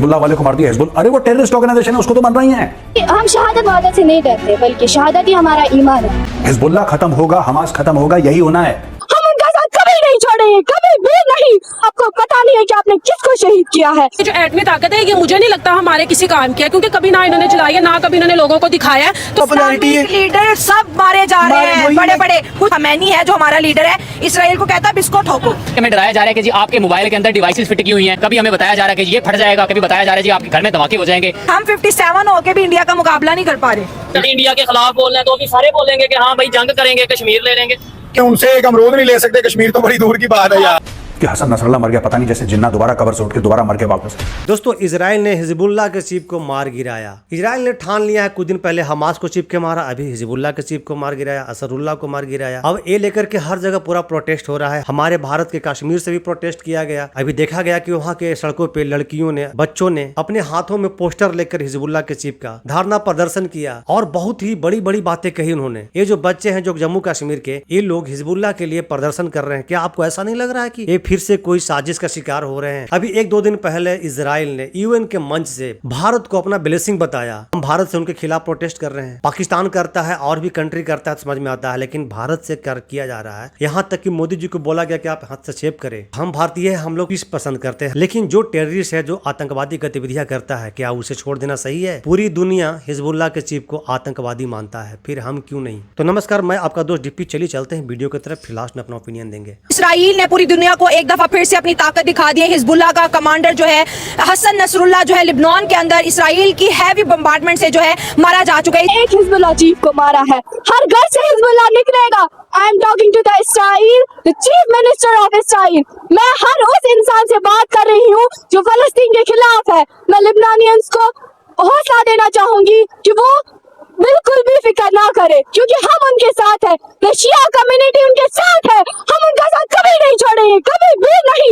Hezbollah वाले को मार दिया हिजबुल, अरे वो टेररिस्ट ऑर्गेनाइजेशन है, उसको तो मानना ही है। हम शहादत वादा से नहीं डरते, बल्कि शहादत ही हमारा ईमान है। हिजबुल्लाह खत्म होगा, हमास खत्म होगा, यही होना है। हम उनका साथ कभी नहीं छोड़ेंगे, कभी भी नहीं। आपको पता नहीं है कि आपने किसको शहीद किया है। जो एटमी ताकत है ये मुझे नहीं लगता हमारे किसी काम की है, क्योंकि कभी ना इन्होंने चलाई है, ना कभी इन्होंने लोगों को दिखाया है। तो लीडर सब मारे जा रहे हैं, बड़े बड़े। कुछ खमैनी है जो हमारा लीडर है, इसराइल को कहता है बिस्कुट ठोको। हमें डराया जा रहा है कि जी आपके मोबाइल के अंदर डिवाइसेस फिट की हुई हैं, कभी हमें बताया जा रहा है कि ये फट जाएगा, कभी बताया जा रहा है जी आपके घर में धमाके हो जाएंगे। हम 57 होके भी इंडिया का मुकाबला नहीं कर पा रहे। इंडिया के खिलाफ बोल रहे हैं तो अभी सारे बोलेंगे कि हाँ भाई जंग करेंगे, कश्मीर ले लेंगे। कि उनसे एक अमरूद नहीं ले सकते, कश्मीर तो बड़ी दूर की बात है यार। कि हसन नसरल्लाह मर गया, पता नहीं जैसे जिन्ना दोबारा कबर से उठ के दोबारा मर के वापस। दोस्तों, इजराइल ने हिजबुल्लाह के चीफ को मार गिराया। इजराइल ने ठान लिया है, कुछ दिन पहले हमास को चीफ के मारा, अभी हिजबुल्लाह के चीफ को मार गिराया, असरुल्लाह को मार गिराया। अब ये लेकर के हर जगह पूरा प्रोटेस्ट हो रहा है। हमारे भारत के कश्मीर से भी प्रोटेस्ट किया गया। अभी देखा गया कि वहाँ के सड़कों पे लड़कियों ने, बच्चों ने अपने हाथों में पोस्टर लेकर हिजबुल्लाह के चीफ का धरना प्रदर्शन किया और बहुत ही बड़ी बड़ी बातें कही उन्होंने। ये जो बच्चे हैं जो जम्मू कश्मीर के, ये लोग हिजबुल्लाह के लिए प्रदर्शन कर रहे हैं। क्या आपको ऐसा नहीं लग रहा है कि ये फिर से कोई साजिश का शिकार हो रहे हैं? अभी एक दो दिन पहले इजराइल ने यूएन के मंच से भारत को अपना ब्लेसिंग बताया। हम भारत से उनके खिलाफ प्रोटेस्ट कर रहे हैं। पाकिस्तान करता है और भी कंट्री करता है, समझ में आता है, लेकिन भारत से किया जा रहा है। यहाँ तक कि मोदी जी को बोला गया कि आप हस्तक्षेप करें। हम भारतीय है, हम लोग पीस पसंद करते हैं, लेकिन जो टेररिस्ट है, जो आतंकवादी गतिविधियां करता है, क्या उसे छोड़ देना सही है? पूरी दुनिया हिजबुल्लाह के चीफ को आतंकवादी मानता है, फिर हम क्यों नहीं? तो नमस्कार, मैं आपका दोस्त डिप्पी। चलिए चलते हैं वीडियो की तरफ, फिर लास्ट में अपना ओपिनियन देंगे। इसराइल ने पूरी दुनिया को एक दफा फिर से अपनी ताकत दिखा दी है। हिजबुल्लाह का कमांडर जो है हसन नसरुल्लाह जो है लिबनान के अंदर इसराइल की हैवी बम्बार्डमेंट से जो है मारा जा चुका है। एक हिजबुल्लाह चीफ को मारा है, हर घर से हिजबुल्लाह निकलेगा। I am talking to the Israel, the chief minister of Israel. मैं हर उस इंसान से बात कर रही हूँ जो फलस्तीन के खिलाफ है। मैं लिबनानियंस को हौसला देना चाहूंगी कि वो बिल्कुल भी फिक्र ना करे, क्योंकि हम उनके साथ है। रशिया कम्युनिटी उनके साथ है, हम उनका साथ कभी नहीं छोड़ेंगे, कभी भी नहीं।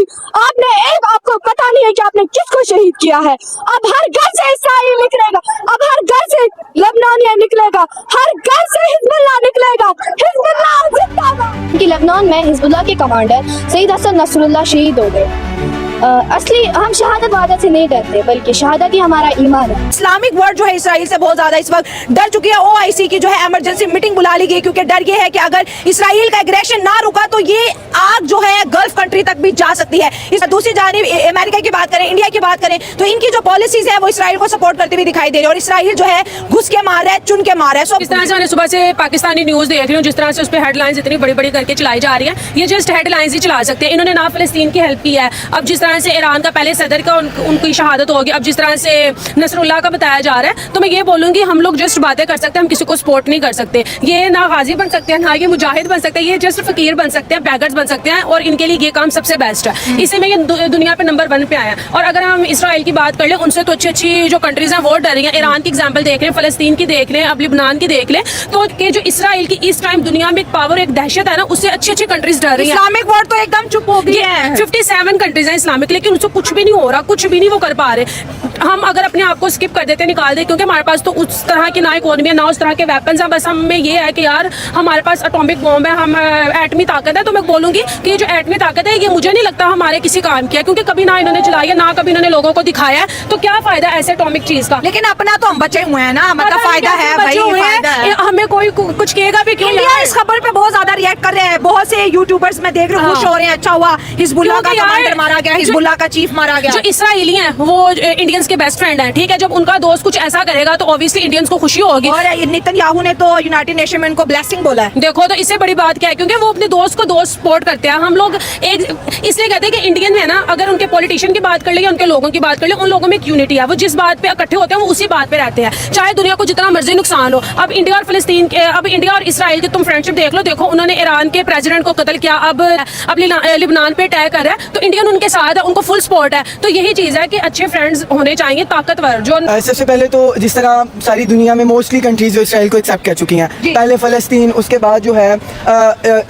आपको पता नहीं है कि आपने किसको शहीद किया है। अब हर घर से इसराइल निकलेगा, अब हर घर से लेबनानिया निकलेगा, हर घर से हिजबुल्लाह निकलेगा। हिजबुल्लाह जिंदाबाद। कि लेबनान में हिजबुल्लाह के कमांडर सईद हसन नसरुल्लाह शहीद हो गए। असली हम शहादत वादा से नहीं डरते, बल्कि शहादत ही हमारा ईमान है। इस्लामिक वर्ल्ड जो है इसराइल से बहुत ज्यादा इस वक्त डर चुकी है। ओआईसी की जो है इमरजेंसी मीटिंग बुला ली गई, क्योंकि डर ये है कि अगर इसराइल का एग्रेशन ना रुका तो ये आग जो है गल्फ कंट्री तक भी जा सकती है। इस दूसरी जानिब अमेरिका की बात करें, इंडिया की बात करें, तो इनकी जो पॉलिसीज है वो इसराइल को सपोर्ट करती हुई दिखाई दे रही है। और इसराइल जो है घुस के मार रहा है, चुन के मार रहा है। इस तरह से मैंने सुबह से पाकिस्तानी न्यूज देख रही हूँ, जिस तरह से उस पर हेडलाइंस इतनी बड़ी बड़ी करके चलाई जा रही है, ये जस्ट हेडलाइंस ही चला सकते हैं। इन्होंने ना फलस्तीन की हेल्प की है। अब जिस तरह से ईरान का सदर का उनकी शहादत होगी, अब जिस तरह से नसरुल्लाह का बताया जा रहा है, तो मैं ये बोलूंगी हम लोग जस्ट बातें कर सकते हैं, हम किसी को सपोर्ट नहीं कर सकते। ये ना गाजी बन सकते हैं, ना ये मुजाहिद बन सकते हैं, ये जस्ट फकीर बन सकते हैं, बैगर्स बन सकते हैं, और इनके लिए ये काम सबसे बेस्ट है। इसी में ये दुनिया पे नंबर 1 पे आया। और अगर हम इसराइल की बात कर ले, उनसे तो अच्छी अच्छी जो कंट्रीज हैं वो डर रही हैं। ईरान की एग्जाम्पल देख लें, फलस्तीन की देख लें, अब लिबनान की देख लें, तो जो इसराइल की इस टाइम दुनिया में एक पावर, एक दहशत है ना, उससे अच्छी अच्छी कंट्रीज डर रही है। इस्लामिक वर्ल्ड तो एकदम चुप हो गई है। 57 कंट्रीज हैं इस्लामिक, लेकिन उससे कुछ भी नहीं हो रहा, कुछ भी नहीं वो कर पा रहे। हम अगर अपने आप को स्किप कर देते, निकाल दे, क्योंकि हमारे पास तो उस तरह की ना इकोनॉमी है, ना उस तरह के वेपन्स हैं। बस हमें ये है कि यार हमारे पास एटॉमिक बॉम्ब है, हम एटमी ताकत है। तो मैं बोलूंगी कि जो एटमी ताकत है ये मुझे नहीं लगता हमारे किसी काम की है, क्योंकि कभी ना इन्होंने चलाई है, ना कभी इन्होंने लोगों को दिखाया है। तो क्या फायदा ऐसे एटॉमिक चीज का? लेकिन अपना तो हम बचे हुए हैं ना, मतलब फायदा है भाई, फायदा है। हमें कोई कुछ कहेगा भी क्यों? इंडिया इस खबर पे बहुत ज्यादा रिएक्ट कर रहे हैं। बहुत से यूट्यूबर्स मैं देख रही हूँ खुश हो रहे हैं, अच्छा हुआ हिजबुल्लाह का कमांडर मारा गया, हिजबुल्लाह का चीफ मारा गया। जो इसराइली हैं वो इंडियंस के बेस्ट फ्रेंड हैं, ठीक है। जब उनका दोस्त कुछ ऐसा करेगा तो ऑब्वियसली इंडियंस को खुशी होगी। और नेतन्याहू ने तो यूनाइटेड नेशन में उनको ब्लेसिंग बोला है। देखो, तो इससे बड़ी बात क्या है, क्योंकि वो अपने दोस्त को दोस्त सपोर्ट करते हैं। हम लोग एक इसलिए कहते हैं कि इंडियन है ना, अगर उनके पॉलिटिशियन की बात कर ले या उनके लोगों की बात कर ले, उन लोगों में एक यूनिटी है। वो जिस बात पे इकट्ठे होते हैं वो उसी बात पे रहते हैं, चाहे दुनिया को जितना मर्जी नुकसान हो। अब इंडिया और फलस्तीन के, अब इंडिया और इसराइल की तुम फ्रेंडशिप देख लो, देखो उन्होंने ईरान के प्रेसिडेंट को कत्ल किया, अब लिबनान पे अटैक कर रहा है, तो इंडियन उनके साथ है, उनको फुल सपोर्ट है। तो यही चीज है कि अच्छे फ्रेंड्स होने चाहिए, ताकतवर। जो सबसे पहले तो जिस तरह सारी दुनिया में मोस्टली कंट्रीज जो इसराइल को एक्सेप्ट कर चुकी हैं, पहले फलस्तीन, उसके बाद जो है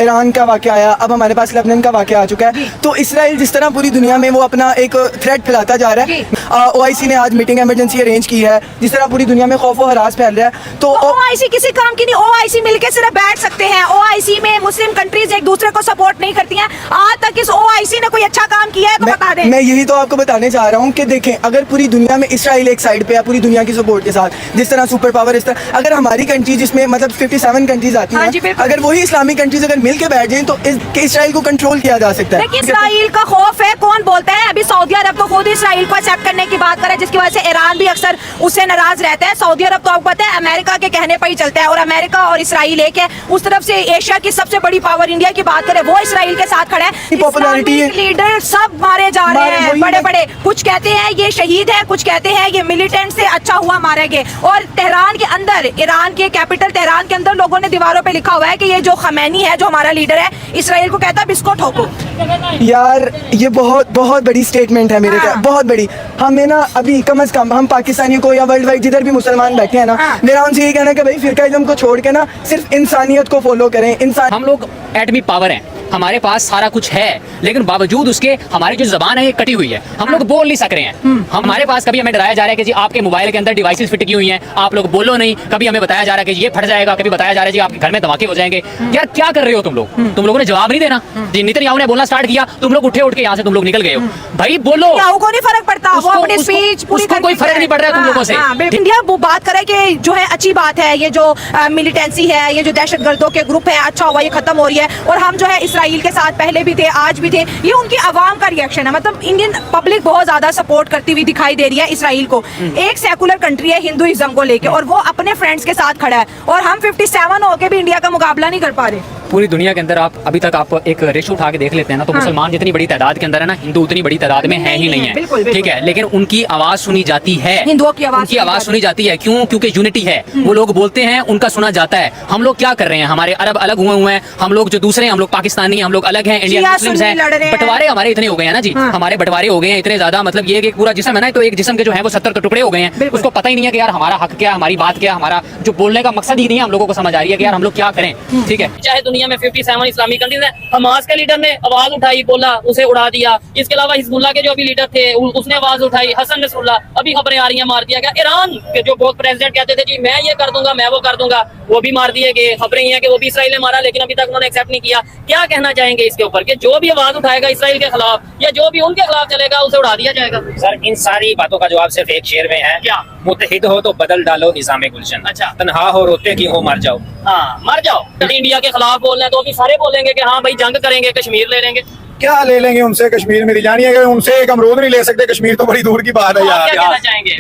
ईरान का वाक़या आया, अब हमारे पास लेबनान का वाक़या आ चुका है। तो इसराइल जिस तरह पूरी दुनिया में वो अपना एक थ्रेट फैलाता जा रहा है, OIC ने आज मीटिंग इमरजेंसी अरेंज की है, जिस तरह पूरी दुनिया में खौफ और हरास फैल रहा है। तो OIC किसी काम की नहीं, OIC मिलके सिर्फ बैठ सकते हैं। OIC में मुस्लिम कंट्रीज एक दूसरे को सपोर्ट नहीं करती हैं। आज तक इस OIC ने कोई अच्छा काम किया है तो बता दें। मैं यही तो आपको बताने चाह रहा हूँ कि देखें, अगर पूरी दुनिया में इसराइल एक साइड पे है पूरी दुनिया की सपोर्ट के साथ, जिस तरह सुपर पावर, इस तरह अगर हमारी कंट्री जिसमें मतलब 57 कंट्रीज आती हाँ जी, हैं, बिल्कुल। अगर वही इस्लामिक कंट्रीज अगर मिल के बैठ जाएं तो इसराइल को कंट्रोल किया जा सकता है। लेकिन इसराइल का खौफ है, कौन बोलता है? अभी सऊदी अरब तो खुद इसराइल को एक्सेप्ट करने की बात कर रहा है, जिसकी वजह से ईरान भी अक्सर उससे नाराज रहता है। सऊदी अरब तो आपको पता है अमेरिका के कहने पर ही चलता है, और अमेरिका और इसराइल एक है। उस तरफ से एशिया की सबसे बड़ी पावर इंडिया की बात करें, वो इसराइल के साथ खड़ा है। पॉपुलैरिटी लीडर सब मारे जा रहे हैं, बड़े बड़े। कुछ कहते हैं ये शहीद है, कुछ कहते हैं ये मिलिटेंट से अच्छा हुआ मारे गए। और तेहरान के अंदर, ईरान के कैपिटल तेहरान के अंदर लोगों ने दीवारों पे लिखा हुआ है कि ये जो खमैनी है, जो हमारा लीडर है, इसराइल को कहता है बिस्को ठोको। यार ये बहुत बहुत बड़ी स्टेटमेंट है मेरे ख्याल, बहुत बड़ी। हमें ना अभी कम से कम हम पाकिस्तानियों को या वर्ल्ड वाइड जिधर भी मुसलमान बैठे हैं ना, मेरा उनसे यही कहना है कि भाई फिरकाइज़्म को छोड़ के ना सिर्फ इंसानियत को फॉलो करें। इंसान हम लोग एटमी पावर हैं, हमारे पास सारा कुछ है, लेकिन बावजूद उसके हमारी जो जबान है ये कटी हुई है। हम लोग बोल नहीं सक रहे हैं। हमारे पास कभी हमें डराया जा रहा है कि जी आपके मोबाइल के अंदर डिवाइसेस फिट की हुई हैं, आप लोग बोलो नहीं। कभी हमें बताया जा रहा है कि ये फट जाएगा, कभी बताया जा रहा है जी आपके घर में धमाके हो जाएंगे। यार क्या कर रहे हो तुम लोग? तुम लोगों ने जवाब नहीं देना। जी नेतन्याहू ने बोलना स्टार्ट किया, तुम लोग उठ के यहाँ से तुम लोग निकल गए हो। भाई बोलो, को नहीं फर्क पड़ता, वो अपनी स्पीच पूरी उसको कोई फर्क नहीं पड़ रहा है तुम लोगों से। इंडिया वो बात करे कि जो है अच्छी बात है, ये जो मिलिटेंसी है, ये जो दहशतगर्दों के ग्रुप है, अच्छा हुआ ये खत्म हो रही है। और हम जो है इसराइल के साथ पहले भी थे, आज भी थे। ये उनकी आवाम का रिएक्शन है। मतलब इंडियन पब्लिक बहुत ज्यादा सपोर्ट करती हुई दिखाई दे रही है इसराइल को। एक सेकुलर कंट्री है हिंदुइज्म को लेके, और वो अपने फ्रेंड्स के साथ खड़ा है, और हम 57 होके भी इंडिया का मुकाबला नहीं कर पा रहे। पूरी दुनिया के अंदर आप अभी तक आप एक रेशो उठा के देख लेते हैं ना, तो मुसलमान जितनी बड़ी तादाद के अंदर है ना, हिंदू उतनी बड़ी तादाद में है ही नहीं है। बिल्कुल, बिल्कुल। ठीक है, लेकिन उनकी आवाज सुनी जाती है, हिंदुओं की उनकी आवाज सुनी जाती है। क्यों? क्योंकि यूनिटी है। वो लोग बोलते हैं, उनका सुना जाता है। हम लोग क्या कर रहे हैं? हमारे अरब अलग हुए हैं, हम लोग जो दूसरे हैं, हम लोग पाकिस्तानी, हम लोग अलग हैं, इंडियन मुस्लिम्स हैं। बंटवारे हमारे इतने हो गए हैं ना जी, हमारे बंटवारे हो गए हैं इतने ज्यादा। मतलब ये कि पूरा जिस्म है ना, तो एक जिस्म के जो है वो 70 टुकड़े हो गए हैं। उसको पता ही नहीं है कि यार हमारा हक क्या, हमारी बात क्या, हमारा जो बोलने का मकसद ही नहीं है हम लोगों को समझ आ रही है कि यार हम लोग क्या करें। ठीक है, चाहे दुनिया में 57 इस्लामिक कंट्रीज है, हमास के लीडर ने आवाज उठाई, बोला, उसे उड़ा दिया। इसके अलावा हिजबुल्लाह के जो भी लीडर थे उसने आवाज उठाई, हसन नसरुल्लाह, अभी खबरें आ रही हैं मार दिया गया। ईरान के जो बहुत प्रेसिडेंट कहते थे जी मैं ये कर दूंगा, मैं वो कर दूंगा, वो भी मार दिए गए। खबरें ये हैं कि वो भी इसराइल ने मारा, लेकिन अभी तक उन्होंने एक्सेप्ट नहीं किया। क्या कहना चाहेंगे इसके ऊपर कि जो भी आवाज उठाएगा इसराइल के खिलाफ या जो भी उनके खिलाफ चलेगा उसे उड़ा दिया जाएगा? सर इन सारी बातों का जवाब सिर्फ एक शेर में है, क्या? मुत्तहिद हो तो बदल डालो निज़ाम गुलशन। अच्छा। तन्हा हो रोते क्यों हो, मर जाओ। हाँ मर जाओ। यदि इंडिया के खिलाफ बोल रहे हैं तो अभी सारे बोलेंगे कि हाँ भाई जंग करेंगे, कश्मीर ले लेंगे। क्या ले लेंगे उनसे? कश्मीर मेरी जानिए कि उनसे एक अमरूद नहीं ले सकते, कश्मीर तो बड़ी दूर की बात है यार। क्या कहना चाहेंगे?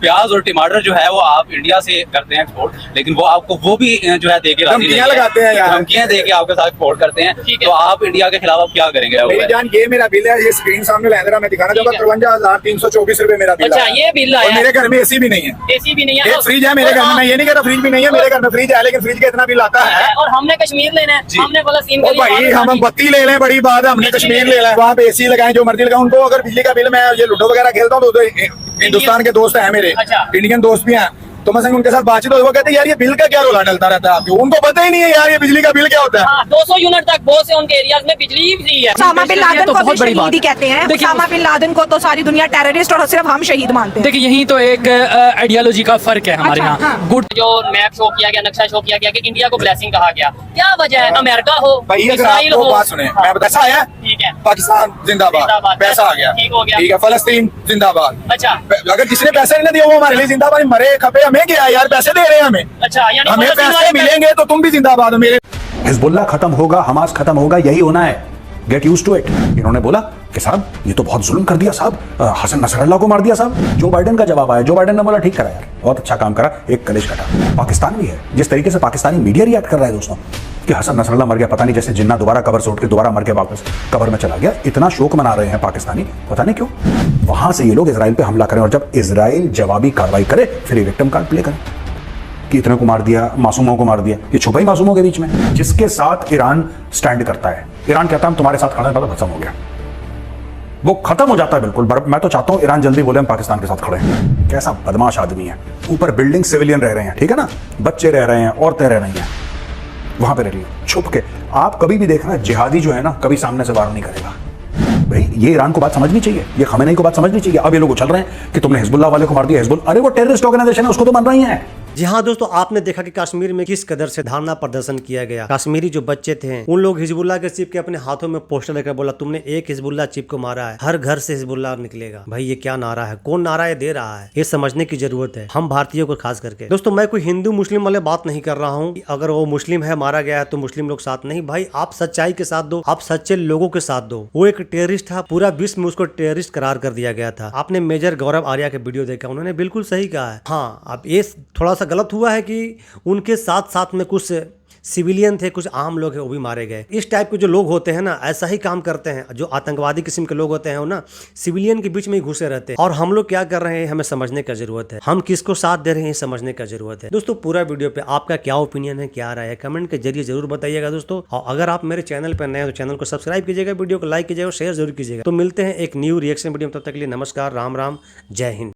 प्याज और टमाटर जो है वो आप इंडिया से करते हैं एक्सपोर्ट, लेकिन वो आपको वो भी जो है देके धमकियां लगाते हैं यार, धमकियां देके आपके साथ एक्सपोर्ट करते हैं। तो आप इंडिया के खिलाफ आप क्या करेंगे? मेरी जान ये मेरा बिल है, ये स्क्रीन सामने ला जरा, मैं दिखाना चाहूंगा। 53,324 रुपए मेरा बिल। अच्छा ये बिल है। मेरे घर में एसी भी नहीं है, एसी भी नहीं है, एक फ्रिज है मेरे घर में। मैं ये नहीं कहता फ्रिज भी नहीं है, मेरे घर में फ्रिज है, लेकिन फ्रिज का इतना बिल आता है। और हमने कश्मीर लेना है, हमने फलस्तीन ओ भाई हम बत्ती ले लें, बड़ी बात है, हमने कश्मीर ले लें, वहाँ पे एसी लगाएं, जो मर्जी लगाएं। उनको अगर बिजली का बिल, मैं ये लूडो वगैरह खेलता हूँ तो हिंदुस्तान के दोस्त हैं मेरे, इंडियन दोस्त भी हैं, तो मैं उनके साथ बातचीत हो, वो कहते हैं यार ये बिल का क्या रोला डलता रहता है आपको, उनको पता ही नहीं है यार ये बिजली का बिल क्या होता है। 200 यूनिट तक बहुत से उनके एरियाज में बिजली फ्री है। उसामा बिन लादेन को भी शहीद ही कहते हैं। उसामा बिन लादेन को तो सारी दुनिया टेररिस्ट और सिर्फ हम शहीद मानते हैं। देखिए यही तो एक आइडियोलॉजी का फर्क है हमारे यहाँ। गुड जो मैप शो किया गया, नक्शा शो किया गया कि इंडिया को ब्लेसिंग कहा गया, क्या वजह है? अमेरिका हो, इसराइल हो, बात सुने, मैं पैसा आया, ठीक है, पाकिस्तान जिंदाबाद, पैसा आ गया, ठीक हो गया, ठीक है, फलस्तीन जिंदाबाद। अच्छा अगर जिसने पैसे नहीं दिया वो हमारे लिए जिंदाबाद, मरे खपे हमें क्या यार, पैसे दे रहे हैं हमें। अच्छा यानी हमें पैसे मिलेंगे तो तुम भी जिंदाबाद हो मेरे। हिजबुल्लाह खत्म होगा, हमास खत्म होगा, यही होना है। Get used to it. इन्होंने बोला कि साहब ये तो बहुत जुल्म कर दिया साहब, हसन नसरल्लाह को मार दिया साहब। जो बाइडेन का जवाब आया, जो बाइडेन ने बोला ठीक करा यार, बहुत अच्छा काम करा, एक कलेश कटा। पाकिस्तान भी है, जिस तरीके से पाकिस्तानी मीडिया रिएक्ट कर रहा है दोस्तों कि हसन नसरल्लाह मर गया, पता नहीं जैसे जिन्ना दोबारा कबर से उठ के दोबारा मर के वापस कबर में चला गया। इतना शोक मना रहे हैं पाकिस्तानी, पता नहीं क्यों। वहां से ये लोग इजराइल पे हमला करें, और जब इजराइल जवाबी कार्रवाई करे फिर ये विक्टिम कार्ड प्ले करें कि इतने को मार दिया, मासूमों को मार दिया। ये छुपा ही मासूमों के बीच में, जिसके साथ ईरान स्टैंड करता है। ईरान कहता है हम तुम्हारे साथ खड़े हैं, मतलब खत्म हो गया, वो खत्म हो जाता है बिल्कुल। मैं तो चाहता हूं ईरान जल्दी बोले हम पाकिस्तान के साथ खड़े हैं। कैसा बदमाश आदमी है। ऊपर बिल्डिंग सिविलियन रह रहे हैं, ठीक है ना, बच्चे रह रहे हैं, औरतें रह रही हैं, वहां पे रह रही है छुप के। आप कभी भी देखना जिहादी जो है ना कभी सामने से वार नहीं करेगा, भाई ये ईरान को बात समझनी चाहिए, ये खमेनेई को बात समझनी चाहिए। अब ये लोग उछल रहे हैं कि तुमने हिजबुल्लाह वाले को मार दिया, हिजबुल, अरे वो टेररिस्ट ऑर्गेनाइजेशन है, उसको तो मार रही है। जी हाँ दोस्तों, आपने देखा कि कश्मीर में किस कदर से धरना प्रदर्शन किया गया। कश्मीरी जो बच्चे थे उन लोग हिजबुल्लाह के चीफ के अपने हाथों में पोस्टर लेकर बोला तुमने एक हिजबुल्लाह चीफ को मारा है, हर घर से हिजबुल्लाह निकलेगा। भाई ये क्या नारा है, कौन नारा ये दे रहा है, ये समझने की जरूरत है हम भारतीयों को खास करके। दोस्तों मैं कोई हिंदू मुस्लिम वाले बात नहीं कर रहा हूँ, अगर वो मुस्लिम है मारा गया है तो मुस्लिम लोग साथ नहीं, भाई आप सच्चाई के साथ दो, आप सच्चे लोगों के साथ दो। वो एक टेररिस्ट था, पूरा विश्व में उसको टेररिस्ट करार कर दिया गया था। आपने मेजर गौरव आर्या के वीडियो देखा, उन्होंने बिल्कुल सही कहा है। हाँ अब ये थोड़ा सा गलत हुआ है कि उनके साथ साथ में कुछ सिविलियन थे, कुछ आम लोग हैं वो भी मारे गए। इस टाइप के जो लोग होते हैं ना ऐसा ही काम करते हैं, जो आतंकवादी किस्म के लोग होते हैं वो ना सिविलियन के बीच में ही घुसे रहते हैं। और हम लोग क्या कर रहे हैं हमें समझने का जरूरत है, हम किसको साथ दे रहे हैं समझने का जरूरत है। दोस्तों पूरा वीडियो पे आपका क्या ओपिनियन है, क्या राय है, कमेंट के जरिए जरूर बताइएगा दोस्तों। और अगर आप मेरे चैनल पर नए हैं तो चैनल को सब्सक्राइब कीजिएगा, वीडियो को लाइक कीजिएगा और शेयर जरूर कीजिएगा। तो मिलते हैं एक न्यू रिएक्शन वीडियो में, तब तक के लिए नमस्कार, राम राम, जय हिंद।